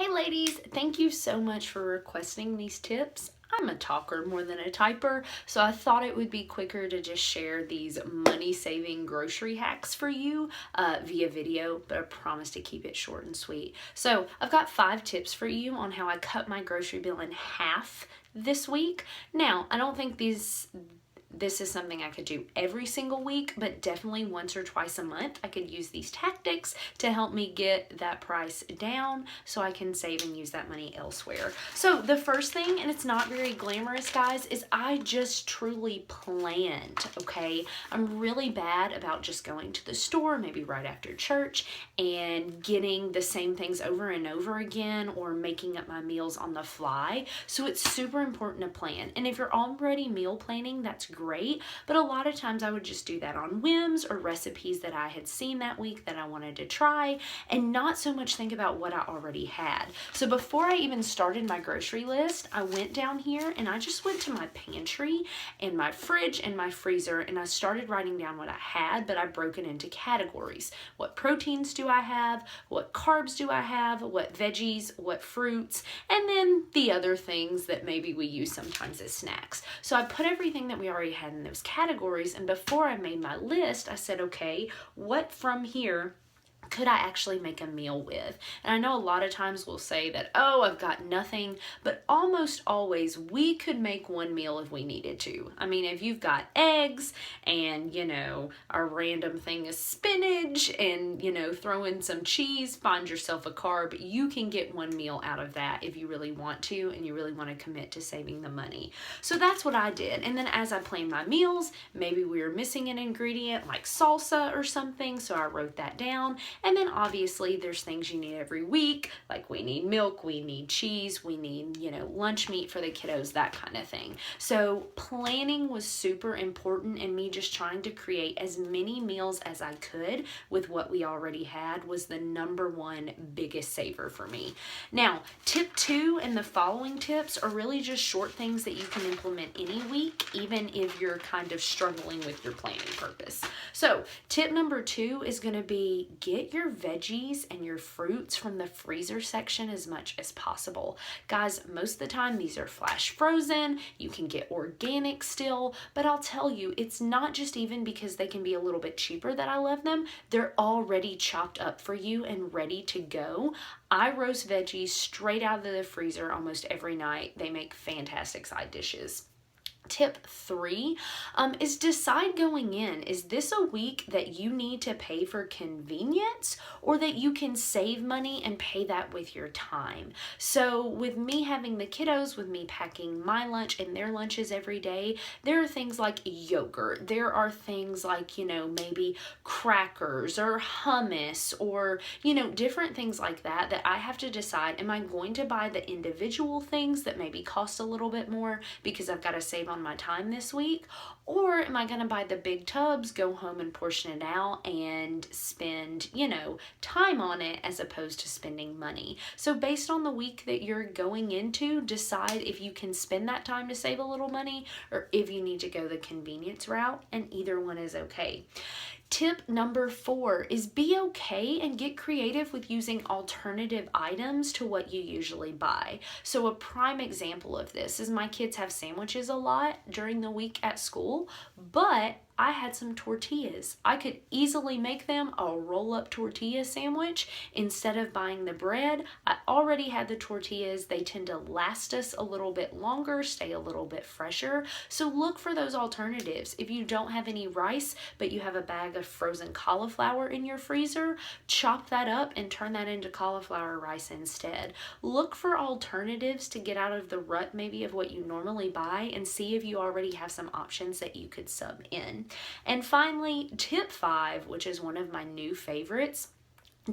Hey ladies, thank you so much for requesting these tips. I'm a talker more than a typer, so I thought it would be quicker to just share these money-saving grocery hacks for you via video, but I promise to keep it short and sweet. So I've got 5 tips for you on how I cut my grocery bill in half this week. Now, I don't think this is something I could do every single week, but definitely once or twice a month I could use these tactics to help me get that price down so I can save and use that money elsewhere. So the first thing, and it's not very glamorous guys, is I just truly planned, okay? I'm really bad about just going to the store maybe right after church and getting the same things over and over again or making up my meals on the fly. So it's super important to plan. And if you're already meal planning, that's great, but a lot of times I would just do that on whims or recipes that I had seen that week that I wanted to try and not so much think about what I already had. So before I even started my grocery list, I went down here and I just went to my pantry and my fridge and my freezer and I started writing down what I had, but I broke it into categories. What proteins do I have? What carbs do I have? What veggies? What fruits? And then the other things that maybe we use sometimes as snacks. So I put everything that we already had in those categories, and before I made my list I said, okay, what from here could I actually make a meal with? And I know a lot of times we'll say that, oh, I've got nothing, but almost always we could make one meal if we needed to. I mean, if you've got eggs and, a random thing is spinach and, throw in some cheese, find yourself a carb, you can get one meal out of that if you really want to and you really want to commit to saving the money. So that's what I did. And then as I planned my meals, maybe we were missing an ingredient like salsa or something, so I wrote that down. And then obviously there's things you need every week, like we need milk, we need cheese, we need, lunch meat for the kiddos, that kind of thing. So planning was super important, and me just trying to create as many meals as I could with what we already had was the number one biggest saver for me. Now, tip 2 and the following tips are really just short things that you can implement any week, even if you're kind of struggling with your planning purpose. So tip number 2 is going to be get your veggies and your fruits from the freezer section as much as possible. Guys, most of the time these are flash frozen. You can get organic still, but I'll tell you, it's not just even because they can be a little bit cheaper that I love them. They're already chopped up for you and ready to go. I roast veggies straight out of the freezer almost every night. They make fantastic side dishes. Tip 3 is decide going in, is this a week that you need to pay for convenience or that you can save money and pay that with your time? So with me having the kiddos, with me packing my lunch and their lunches every day, there are things like yogurt. There are things like, maybe crackers or hummus or, different things like that I have to decide, am I going to buy the individual things that maybe cost a little bit more because I've got to save on my time this week, or am I going to buy the big tubs, go home and portion it out and spend, time on it as opposed to spending money? So based on the week that you're going into, decide if you can spend that time to save a little money or if you need to go the convenience route, and either one is okay. Tip number 4 is be okay and get creative with using alternative items to what you usually buy. So a prime example of this is my kids have sandwiches a lot during the week at school, but I had some tortillas. I could easily make them a roll-up tortilla sandwich instead of buying the bread. I already had the tortillas. They tend to last us a little bit longer, stay a little bit fresher. So look for those alternatives. If you don't have any rice, but you have a bag of frozen cauliflower in your freezer, chop that up and turn that into cauliflower rice instead. Look for alternatives to get out of the rut maybe of what you normally buy, and see if you already have some options that you could sub in. And finally, tip 5, which is one of my new favorites,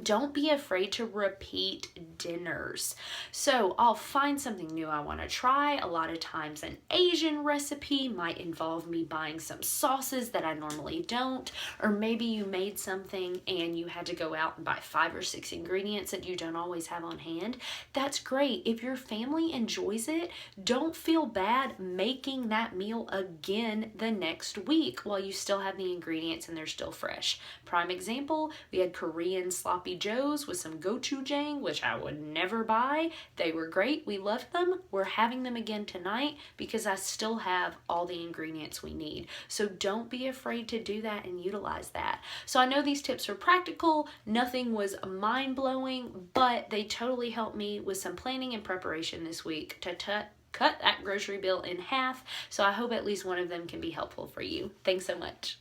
don't be afraid to repeat dinners. So I'll find something new I want to try. A lot of times an Asian recipe might involve me buying some sauces that I normally don't, or maybe you made something and you had to go out and buy 5 or 6 ingredients that you don't always have on hand. That's great. If your family enjoys it, don't feel bad making that meal again the next week while you still have the ingredients and they're still fresh. Prime example, we had Korean sloppy Sloppy Joes with some gochujang, which I would never buy. They were great. We loved them. We're having them again tonight because I still have all the ingredients we need. So don't be afraid to do that and utilize that. So I know these tips are practical. Nothing was mind-blowing, but they totally helped me with some planning and preparation this week to cut that grocery bill in half. So I hope at least one of them can be helpful for you. Thanks so much.